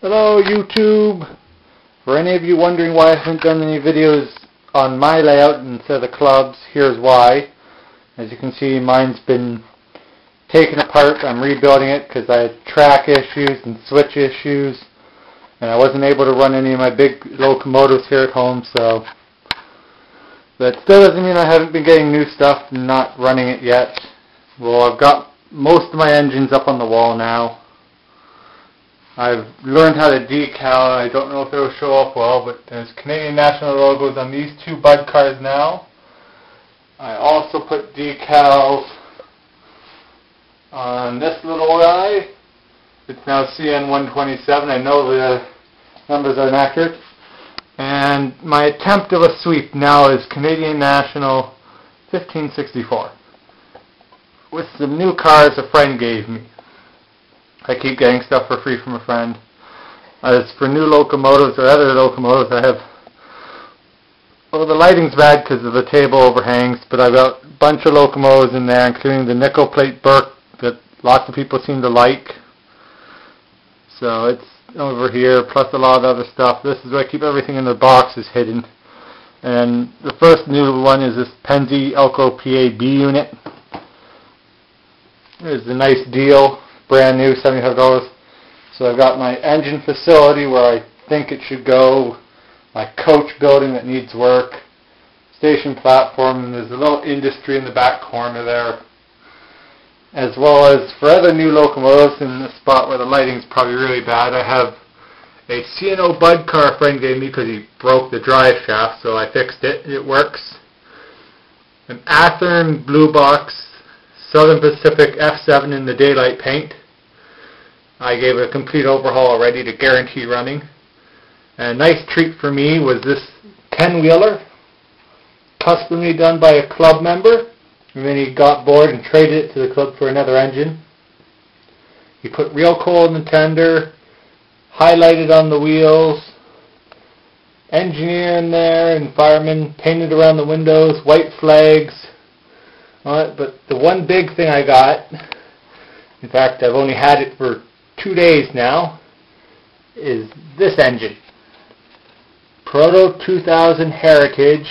Hello YouTube! For any of you wondering why I haven't done any videos on my layout instead of the club's, here's why. As you can see, mine's been taken apart. I'm rebuilding it because I had track issues and switch issues, and I wasn't able to run any of my big locomotives here at home, so that still doesn't mean I haven't been getting new stuff and not running it yet. Well, I've got most of my engines up on the wall now. I've learned how to decal. I don't know if it'll show up well, but there's Canadian National logos on these two Bud cars now. I also put decals on this little guy. It's now CN127. I know the numbers are inaccurate. And my attempt of a sweep now is Canadian National 1564. With some new cars a friend gave me. I keep getting stuff for free from a friend. As for new locomotives or other locomotives, I have... Well, the lighting's bad because of the table overhangs, but I've got a bunch of locomotives in there, including the nickel plate Burke that lots of people seem to like. So it's over here, plus a lot of other stuff. This is where I keep everything in the boxes hidden. And the first new one is this Penzi Elco PAB unit. It's a nice deal. Brand new, $75. So I've got my engine facility where I think it should go, my coach building that needs work, station platform, and there's a little industry in the back corner there. As well as for other new locomotives in the spot where the lighting's probably really bad, I have a C&O Bud car a friend gave me because he broke the drive shaft, so I fixed it. It works. An Athearn Blue Box Southern Pacific F7 in the daylight paint. I gave it a complete overhaul already to guarantee running. And a nice treat for me was this Ken Wheeler, customly done by a club member, and then he got bored and traded it to the club for another engine. He put real coal in the tender, highlighted on the wheels, engineer in there and fireman painted around the windows, white flags. But the one big thing I got, in fact I've only had it for 2 days now, is this engine. Proto 2000 Heritage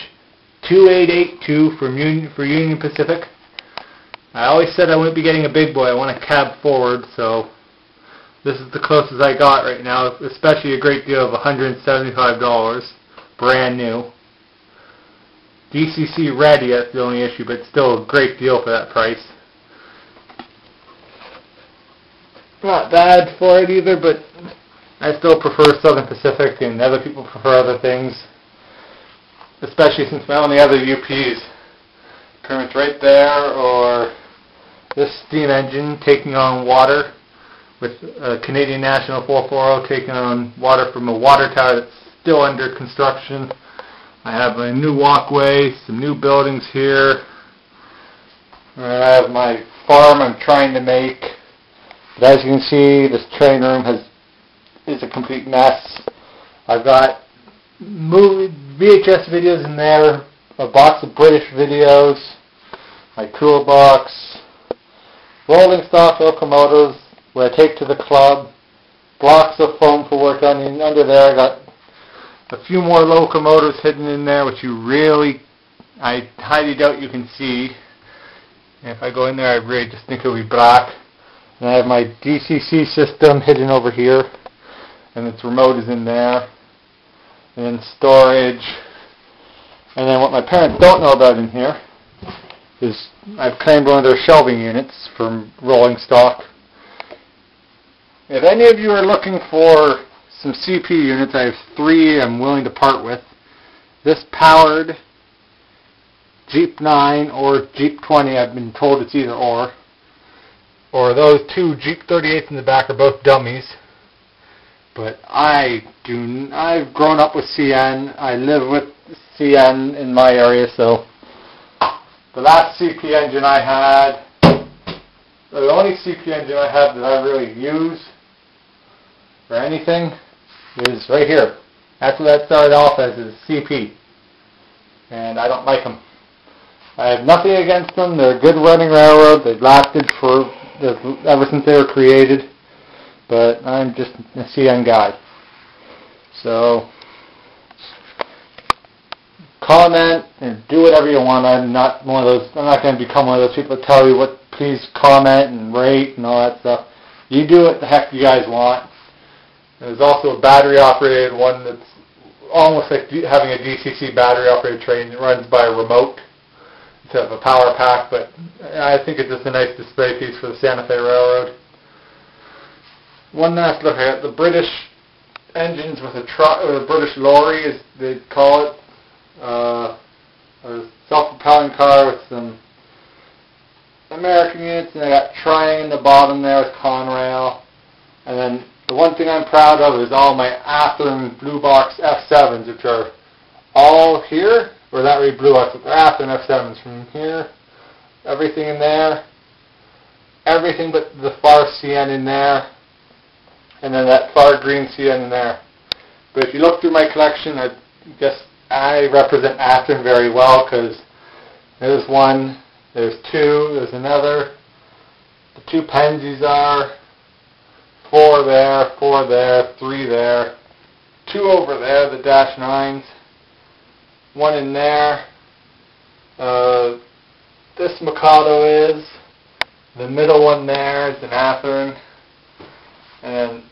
2882 for Union Pacific. I always said I wouldn't be getting a big boy. I want a cab forward, so this is the closest I got right now, especially a great deal of $175, brand new. DCC ready, that's the only issue, but still a great deal for that price. Not bad for it either, but I still prefer Southern Pacific, and other people prefer other things. Especially since my only other UPs pretty much right there, or this steam engine taking on water with a Canadian National 440 taking on water from a water tower that's still under construction. I have a new walkway, some new buildings here. And I have my farm I'm trying to make. But as you can see, this train room is a complete mess. I've got VHS videos in there, a box of British videos, my toolbox, rolling stock locomotives, where I take to the club, blocks of foam for work on, and under there I got a few more locomotives hidden in there, which I highly doubt you can see. And if I go in there, I really just think it'll be black. And I have my DCC system hidden over here, and its remote is in there. And then storage. And then what my parents don't know about in here is I've claimed one of their shelving units from rolling stock. If any of you are looking for some CP units, I have 3 I'm willing to part with. This powered Jeep 9 or Jeep 20, I've been told it's either or. Or those 2 Jeep 38s in the back are both dummies. But I've grown up with CN. I live with CN in my area, so the last CP engine I had, the only CP engine I have that I really use for anything is right here. That's what that started off as, is CP. And I don't like them. I have nothing against them. They're a good running railroad. They've lasted for ever since they were created. but I'm just a CN guy. So comment and do whatever you want. I'm not going to become one of those people that tell you what. Please comment and rate and all that stuff. You do what the heck you guys want. There's also a battery-operated one that's almost like having a DCC battery-operated train. It runs by a remote instead of a power pack, but I think it's just a nice display piece for the Santa Fe Railroad. One last look at the British engines with a truck, or the British lorry, as they call it. A self-propelling car with some American units, and I got Triang in the bottom there with Conrail. And then the one thing I'm proud of is all my Athearn Blue Box F7s, which are all here, or that really Blue Box, but they're Athearn F7s from here. Everything in there. Everything but the far CN in there. And then that far green CN in there. But if you look through my collection, I guess I represent Athearn very well, because there's one, there's two, there's another. The two Penzies are 4 there, 3 there, 2 over there, the Dash 9s, 1 in there. This Mikado is, the middle one there is an Athearn, and then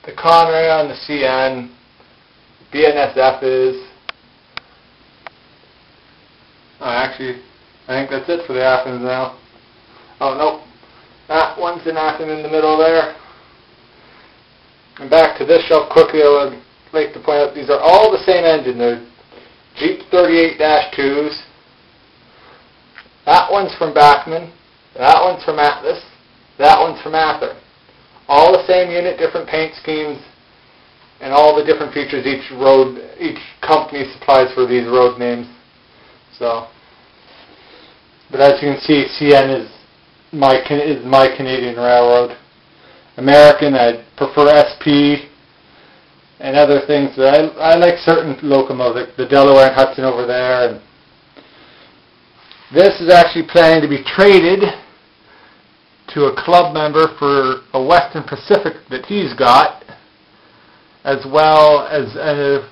the Conrail and the CN, BNSF is, actually, I think that's it for the Athearns now. Oh, nope. That one's an Athearn in the middle there. And back to this shelf quickly, I would like to point out these are all the same engine. They're Jeep 38-2s. That one's from Bachmann. That one's from Atlas. That one's from Athearn. All the same unit, different paint schemes, and all the different features each company supplies for these road names. So, but as you can see, CN is my Canadian Railroad. American, I prefer SP and other things. I like certain locomotives, like the Delaware and Hudson over there. And this is actually planning to be traded to a club member for a Western Pacific that he's got, as well as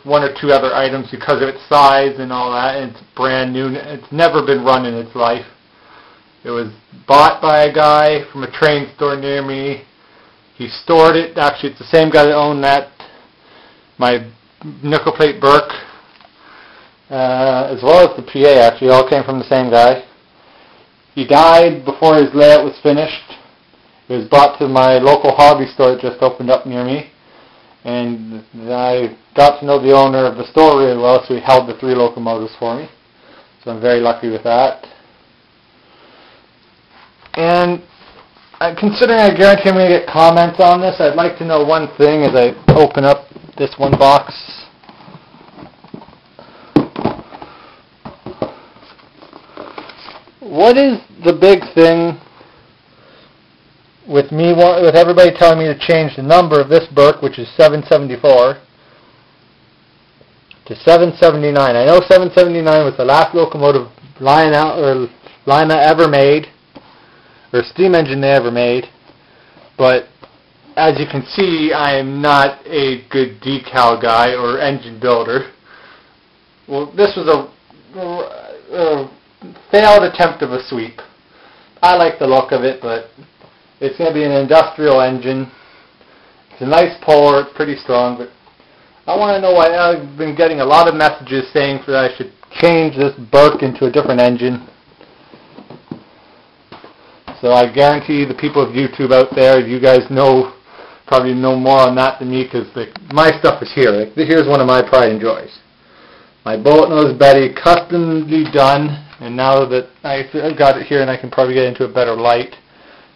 1 or 2 other items because of its size and all that, and it's brand new. It's never been run in its life. It was bought by a guy from a train store near me. He stored it. Actually, it's the same guy that owned that, my nickel plate Burke, as well as the PA, actually, all came from the same guy. He died before his layout was finished. It was brought to my local hobby store that just opened up near me. And I got to know the owner of the store really well, so he held the 3 locomotives for me. So I'm very lucky with that. And considering I guarantee I'm going to get comments on this, I'd like to know one thing as I open up this one box. What is the big thing with everybody telling me to change the number of this Burke, which is 774, to 779? I know 779 was the last locomotive Lima ever made, or steam engine they ever made, but as you can see, I am not a good decal guy or engine builder. Well, this was a failed attempt of a sweep. I like the look of it, but it's going to be an industrial engine. It's a nice puller, it's pretty strong, but I want to know why. I've been getting a lot of messages saying that I should change this Burke into a different engine. So I guarantee the people of YouTube out there, you guys probably know more on that than me, because my stuff is here. Here's one of my pride and joys. My Bullet Nose Betty, customly done, and now that I've got it here and I can probably get into a better light.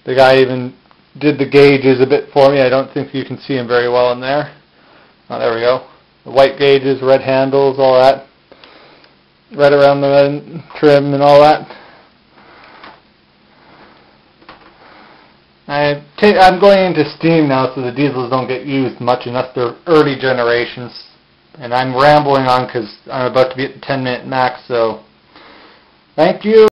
The guy even did the gauges a bit for me. I don't think you can see him very well in there. Oh, there we go. The white gauges, red handles, all that. Right around the trim and all that. I'm going into steam now, so the diesels don't get used much unless they're early generations. And I'm rambling on because I'm about to be at the 10-minute max, so thank you.